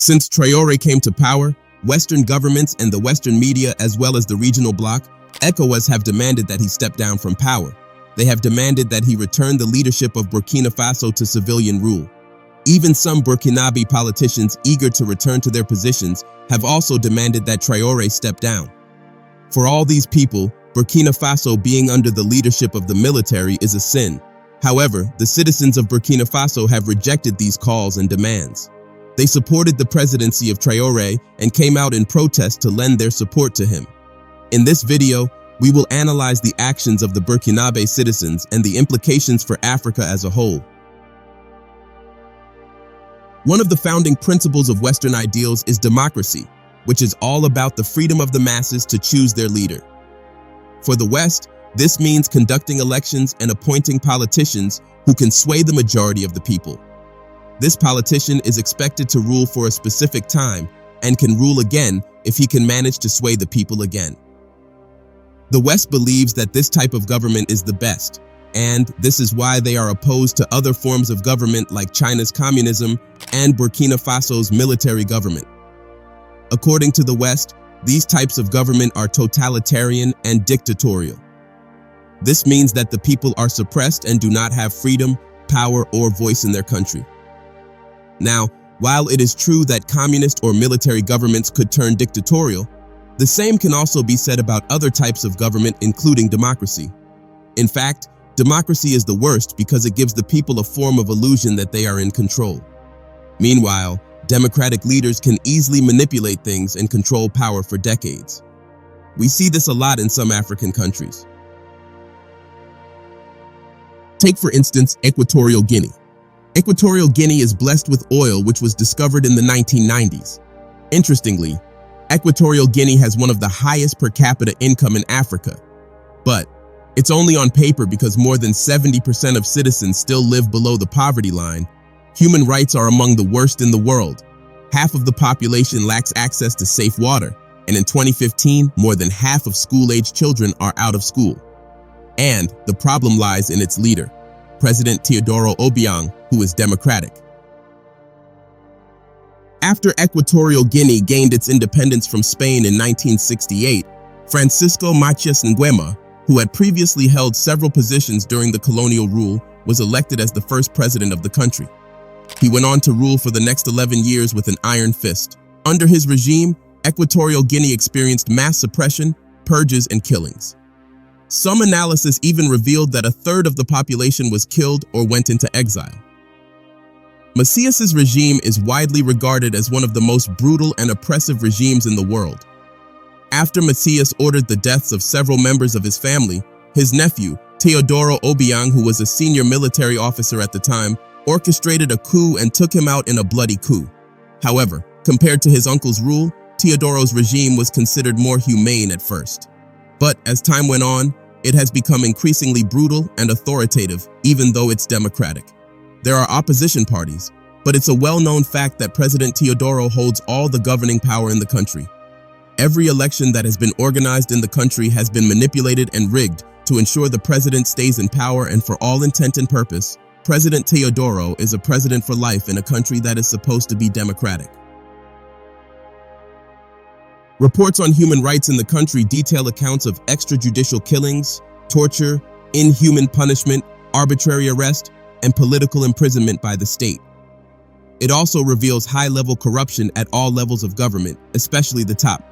Since Traoré came to power, Western governments and the Western media, as well as the regional bloc, ECOWAS, have demanded that he step down from power. They have demanded that he return the leadership of Burkina Faso to civilian rule. Even some Burkinabe politicians eager to return to their positions have also demanded that Traoré step down. For all these people, Burkina Faso being under the leadership of the military is a sin. However, the citizens of Burkina Faso have rejected these calls and demands. They supported the presidency of Traoré and came out in protest to lend their support to him. In this video, we will analyze the actions of the Burkinabe citizens and the implications for Africa as a whole. One of the founding principles of Western ideals is democracy, which is all about the freedom of the masses to choose their leader. For the West, this means conducting elections and appointing politicians who can sway the majority of the people. This politician is expected to rule for a specific time and can rule again if he can manage to sway the people again. The West believes that this type of government is the best, and this is why they are opposed to other forms of government like China's communism and Burkina Faso's military government. According to the West, these types of government are totalitarian and dictatorial. This means that the people are suppressed and do not have freedom, power, or voice in their country. Now, while it is true that communist or military governments could turn dictatorial, the same can also be said about other types of government, including democracy. In fact, democracy is the worst because it gives the people a form of illusion that they are in control. Meanwhile, democratic leaders can easily manipulate things and control power for decades. We see this a lot in some African countries. Take, for instance, Equatorial Guinea. Equatorial Guinea is blessed with oil, which was discovered in the 1990s. Interestingly, Equatorial Guinea has one of the highest per capita income in Africa. But it's only on paper because more than 70% of citizens still live below the poverty line. Human rights are among the worst in the world. Half of the population lacks access to safe water, and in 2015, more than half of school-aged children are out of school. And the problem lies in its leader, President Teodoro Obiang, who is democratic. After Equatorial Guinea gained its independence from Spain in 1968, Francisco Macias Nguema, who had previously held several positions during the colonial rule, was elected as the first president of the country. He went on to rule for the next 11 years with an iron fist. Under his regime, Equatorial Guinea experienced mass suppression, purges, and killings. Some analysis even revealed that a third of the population was killed or went into exile. Macias's regime is widely regarded as one of the most brutal and oppressive regimes in the world. After Macias ordered the deaths of several members of his family, his nephew, Teodoro Obiang, who was a senior military officer at the time, orchestrated a coup and took him out in a bloody coup. However, compared to his uncle's rule, Teodoro's regime was considered more humane at first. But as time went on, it has become increasingly brutal and authoritative, even though it's democratic. There are opposition parties, but it's a well-known fact that President Teodoro holds all the governing power in the country. Every election that has been organized in the country has been manipulated and rigged to ensure the president stays in power, and for all intent and purpose, President Teodoro is a president for life in a country that is supposed to be democratic. Reports on human rights in the country detail accounts of extrajudicial killings, torture, inhuman punishment, arbitrary arrest, and political imprisonment by the state. It also reveals high-level corruption at all levels of government, especially the top.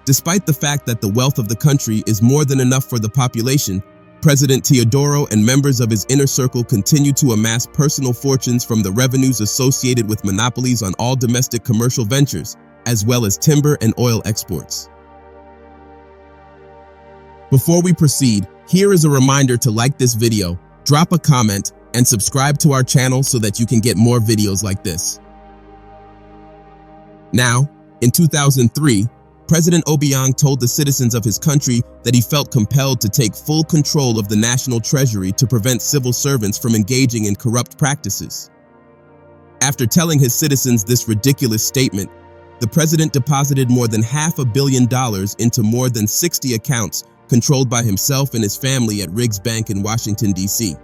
Despite the fact that the wealth of the country is more than enough for the population, President Teodoro and members of his inner circle continue to amass personal fortunes from the revenues associated with monopolies on all domestic commercial ventures, as well as timber and oil exports. Before we proceed, here is a reminder to like this video, drop a comment, and subscribe to our channel so that you can get more videos like this. Now, in 2003, President Obiang told the citizens of his country that he felt compelled to take full control of the national treasury to prevent civil servants from engaging in corrupt practices. After telling his citizens this ridiculous statement, the president deposited more than $500 million into more than 60 accounts controlled by himself and his family at Riggs Bank in Washington, D.C.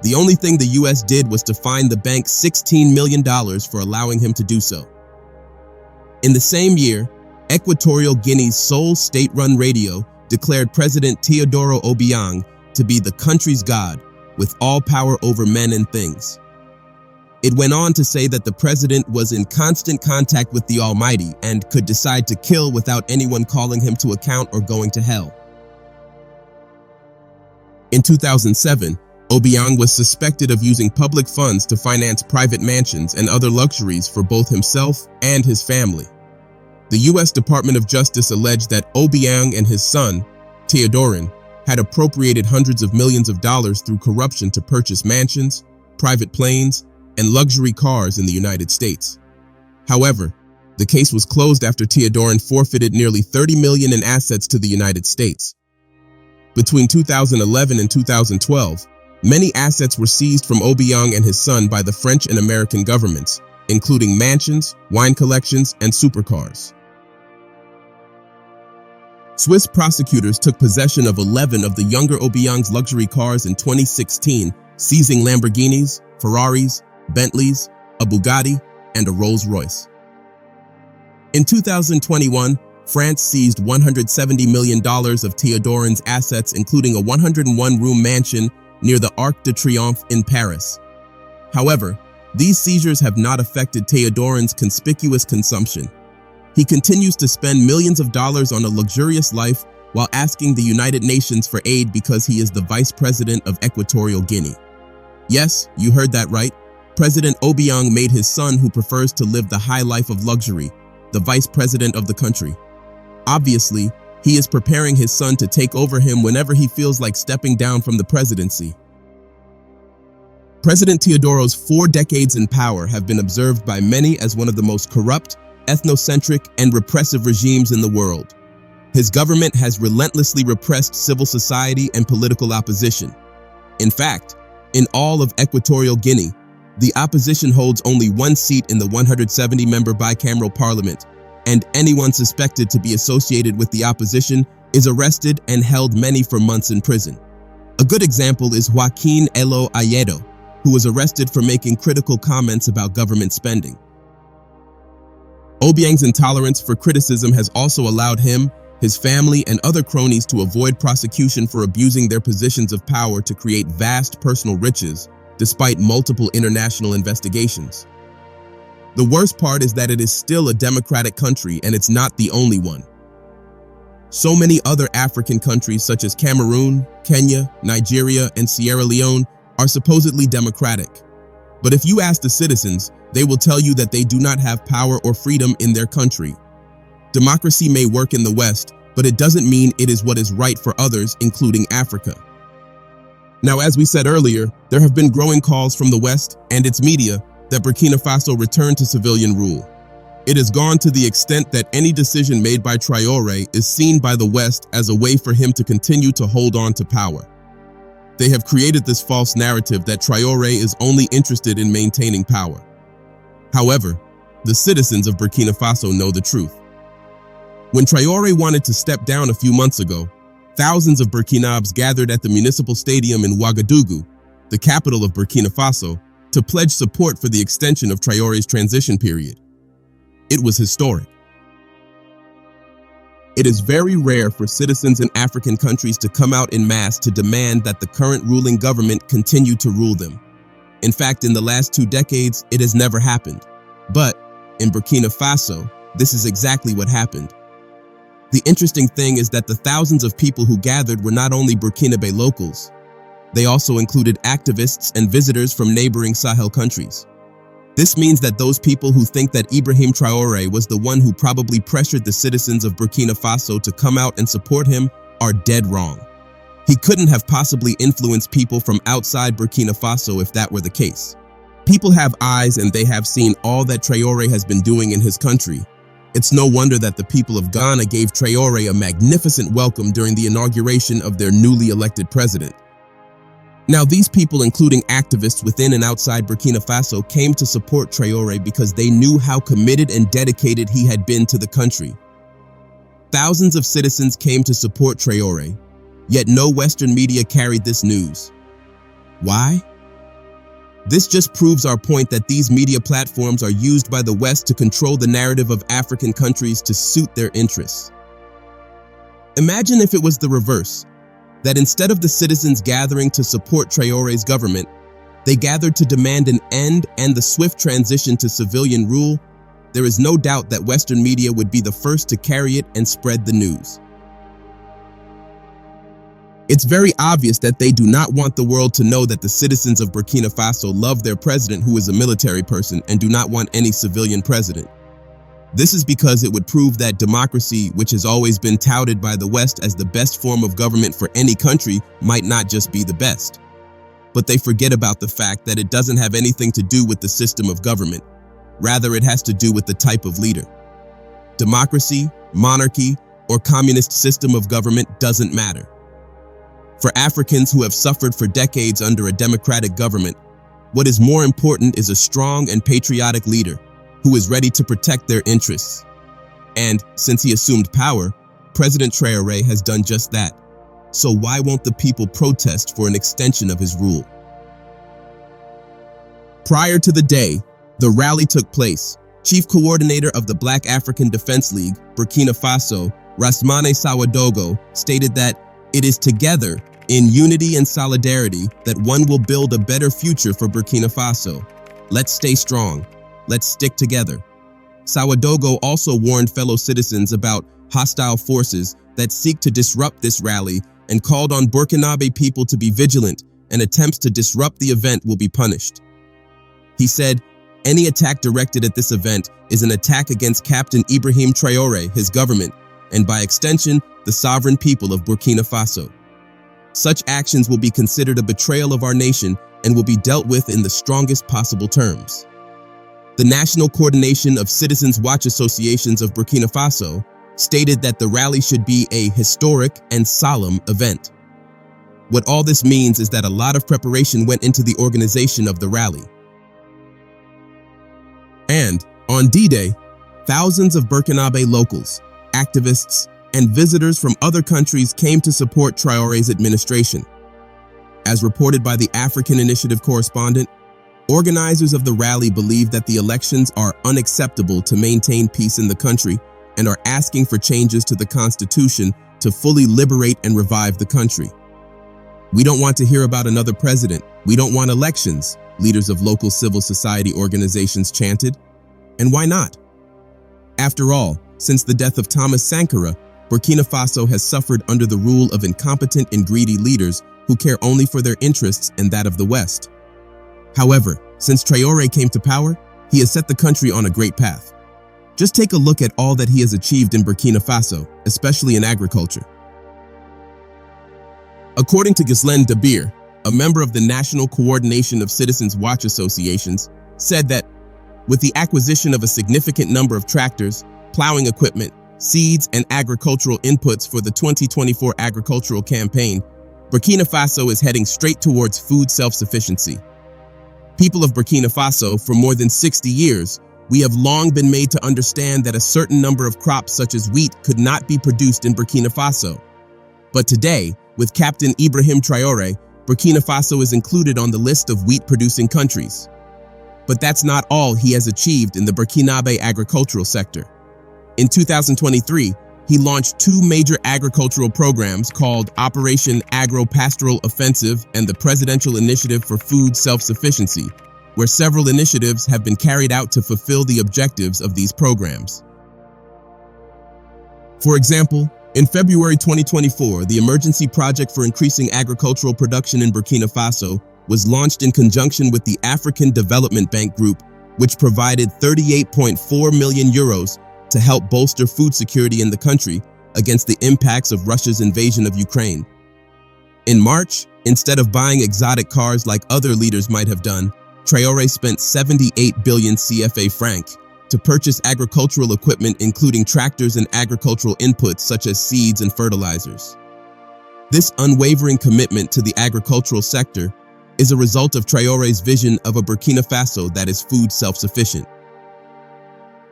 The only thing the US did was to fine the bank $16 million for allowing him to do so. In the same year, Equatorial Guinea's sole state-run radio declared President Teodoro Obiang to be the country's god, with all power over men and things. It went on to say that the president was in constant contact with the Almighty and could decide to kill without anyone calling him to account or going to hell. In 2007, Obiang was suspected of using public funds to finance private mansions and other luxuries for both himself and his family. The U.S. Department of Justice alleged that Obiang and his son, Teodorin, had appropriated hundreds of millions of dollars through corruption to purchase mansions, private planes, and luxury cars in the United States. However, the case was closed after Teodorin forfeited nearly $30 million in assets to the United States. Between 2011 and 2012, many assets were seized from Obiang and his son by the French and American governments, including mansions, wine collections, and supercars. Swiss prosecutors took possession of 11 of the younger Obiang's luxury cars in 2016, seizing Lamborghinis, Ferraris, Bentleys, a Bugatti, and a Rolls-Royce. In 2021, France seized $170 million of Teodorin's assets, including a 101-room mansion near the Arc de Triomphe in Paris. However, these seizures have not affected Teodorin's conspicuous consumption. He continues to spend millions of dollars on a luxurious life while asking the United Nations for aid because he is the vice president of Equatorial Guinea. Yes, you heard that right. President Obiang made his son, who prefers to live the high life of luxury, the vice president of the country. Obviously, he is preparing his son to take over him whenever he feels like stepping down from the presidency. President Teodoro's 4 decades in power have been observed by many as one of the most corrupt, ethnocentric, and repressive regimes in the world. His government has relentlessly repressed civil society and political opposition. In fact, in all of Equatorial Guinea, the opposition holds only 1 seat in the 170-member bicameral parliament, and anyone suspected to be associated with the opposition is arrested and held many for months in prison. A good example is Joaquin Elo Ayedo, who was arrested for making critical comments about government spending. Obiang's intolerance for criticism has also allowed him, his family, and other cronies to avoid prosecution for abusing their positions of power to create vast personal riches, despite multiple international investigations. The worst part is that it is still a democratic country, and it's not the only one. So many other African countries such as Cameroon, Kenya, Nigeria, and Sierra Leone are supposedly democratic. But if you ask the citizens, they will tell you that they do not have power or freedom in their country. Democracy may work in the West, but it doesn't mean it is what is right for others, including Africa. Now, as we said earlier, there have been growing calls from the West and its media that Burkina Faso return to civilian rule. It has gone to the extent that any decision made by Traoré is seen by the West as a way for him to continue to hold on to power. They have created this false narrative that Traoré is only interested in maintaining power. However, the citizens of Burkina Faso know the truth. When Traoré wanted to step down a few months ago, thousands of Burkinabes gathered at the municipal stadium in Ouagadougou, the capital of Burkina Faso, to pledge support for the extension of Traoré's transition period. It was historic. It is very rare for citizens in African countries to come out en masse to demand that the current ruling government continue to rule them. In fact, in the last 2 decades, it has never happened. But in Burkina Faso, this is exactly what happened. The interesting thing is that the thousands of people who gathered were not only Burkinabe locals. They also included activists and visitors from neighboring Sahel countries. This means that those people who think that Ibrahim Traoré was the one who probably pressured the citizens of Burkina Faso to come out and support him are dead wrong. He couldn't have possibly influenced people from outside Burkina Faso if that were the case. People have eyes and they have seen all that Traoré has been doing in his country. It's no wonder that the people of Ghana gave Traoré a magnificent welcome during the inauguration of their newly elected president. Now, these people, including activists within and outside Burkina Faso, came to support Traoré because they knew how committed and dedicated he had been to the country. Thousands of citizens came to support Traoré, yet no Western media carried this news. Why? This just proves our point that these media platforms are used by the West to control the narrative of African countries to suit their interests. Imagine if it was the reverse, that instead of the citizens gathering to support Traoré's government, they gathered to demand an end and the swift transition to civilian rule. There is no doubt that Western media would be the first to carry it and spread the news. It's very obvious that they do not want the world to know that the citizens of Burkina Faso love their president, who is a military person, and do not want any civilian president. This is because it would prove that democracy, which has always been touted by the West as the best form of government for any country, might not just be the best. But they forget about the fact that it doesn't have anything to do with the system of government. Rather, it has to do with the type of leader. Democracy, monarchy, or communist system of government doesn't matter. For Africans who have suffered for decades under a democratic government, what is more important is a strong and patriotic leader who is ready to protect their interests. And since he assumed power, President Traoré has done just that. So why won't the people protest for an extension of his rule? Prior to the day the rally took place, Chief Coordinator of the Black African Defense League, Burkina Faso, Rasmane Sawadogo, stated that it is together, in unity and solidarity, that one will build a better future for Burkina Faso. Let's stay strong. Let's stick together. Sawadogo also warned fellow citizens about hostile forces that seek to disrupt this rally and called on Burkinabe people to be vigilant, and attempts to disrupt the event will be punished. He said, any attack directed at this event is an attack against Captain Ibrahim Traoré, his government, and by extension, the sovereign people of Burkina Faso. Such actions will be considered a betrayal of our nation and will be dealt with in the strongest possible terms. The National Coordination of Citizens Watch Associations of Burkina Faso stated that the rally should be a historic and solemn event. What all this means is that a lot of preparation went into the organization of the rally. And on D-Day, thousands of Burkinabe locals, activists, and visitors from other countries came to support Traoré's administration. As reported by the African Initiative correspondent, organizers of the rally believe that the elections are unacceptable to maintain peace in the country and are asking for changes to the constitution to fully liberate and revive the country. We don't want to hear about another president. We don't want elections, leaders of local civil society organizations chanted. And why not? After all, since the death of Thomas Sankara, Burkina Faso has suffered under the rule of incompetent and greedy leaders who care only for their interests and that of the West. However, since Traoré came to power, he has set the country on a great path. Just take a look at all that he has achieved in Burkina Faso, especially in agriculture. According to Ghislaine Dabir, a member of the National Coordination of Citizens Watch Associations, said that with the acquisition of a significant number of tractors, plowing equipment, seeds, and agricultural inputs for the 2024 agricultural campaign, Burkina Faso is heading straight towards food self-sufficiency. People of Burkina Faso, for more than 60 years, we have long been made to understand that a certain number of crops such as wheat could not be produced in Burkina Faso. But today, with Captain Ibrahim Traoré, Burkina Faso is included on the list of wheat-producing countries. But that's not all he has achieved in the Burkinabe agricultural sector. In 2023, he launched two major agricultural programs called Operation Agro-Pastoral Offensive and the Presidential Initiative for Food Self-Sufficiency, where several initiatives have been carried out to fulfill the objectives of these programs. For example, in February 2024, the Emergency Project for Increasing Agricultural Production in Burkina Faso was launched in conjunction with the African Development Bank Group, which provided 38.4 million euros to help bolster food security in the country against the impacts of Russia's invasion of Ukraine. In March, instead of buying exotic cars like other leaders might have done, Traoré spent 78 billion CFA franc to purchase agricultural equipment including tractors and agricultural inputs such as seeds and fertilizers. This unwavering commitment to the agricultural sector is a result of Traoré's vision of a Burkina Faso that is food self-sufficient.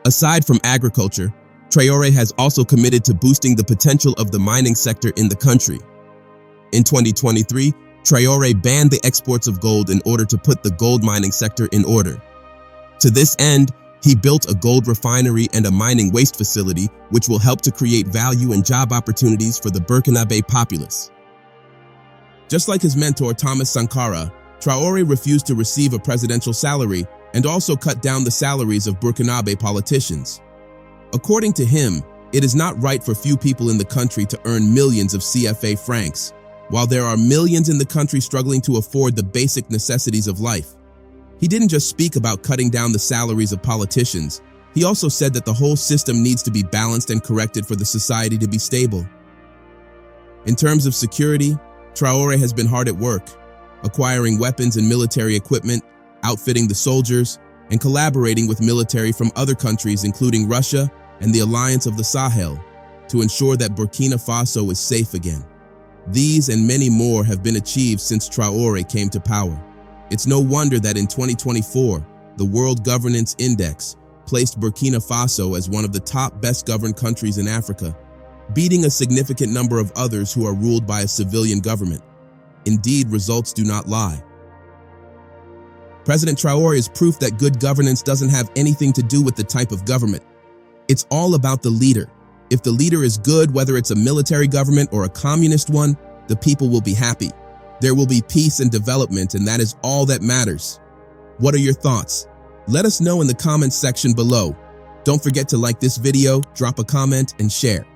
Aside from agriculture, Traoré has also committed to boosting the potential of the mining sector in the country. In 2023, Traoré banned the exports of gold in order to put the gold mining sector in order. To this end, he built a gold refinery and a mining waste facility, which will help to create value and job opportunities for the Burkinabe populace. Just like his mentor Thomas Sankara, Traoré refused to receive a presidential salary and also cut down the salaries of Burkinabe politicians. According to him, it is not right for few people in the country to earn millions of CFA francs, while there are millions in the country struggling to afford the basic necessities of life. He didn't just speak about cutting down the salaries of politicians, he also said that the whole system needs to be balanced and corrected for the society to be stable. In terms of security, Traoré has been hard at work, acquiring weapons and military equipment, outfitting the soldiers, and collaborating with military from other countries including Russia and the Alliance of the Sahel to ensure that Burkina Faso is safe again. These and many more have been achieved since Traoré came to power. It's no wonder that in 2024, the World Governance Index placed Burkina Faso as one of the top best-governed countries in Africa, beating a significant number of others who are ruled by a civilian government. Indeed, results do not lie. President Traoré is proof that good governance doesn't have anything to do with the type of government. It's all about the leader. If the leader is good, whether it's a military government or a communist one, the people will be happy. There will be peace and development, and that is all that matters. What are your thoughts? Let us know in the comments section below. Don't forget to like this video, drop a comment, and share.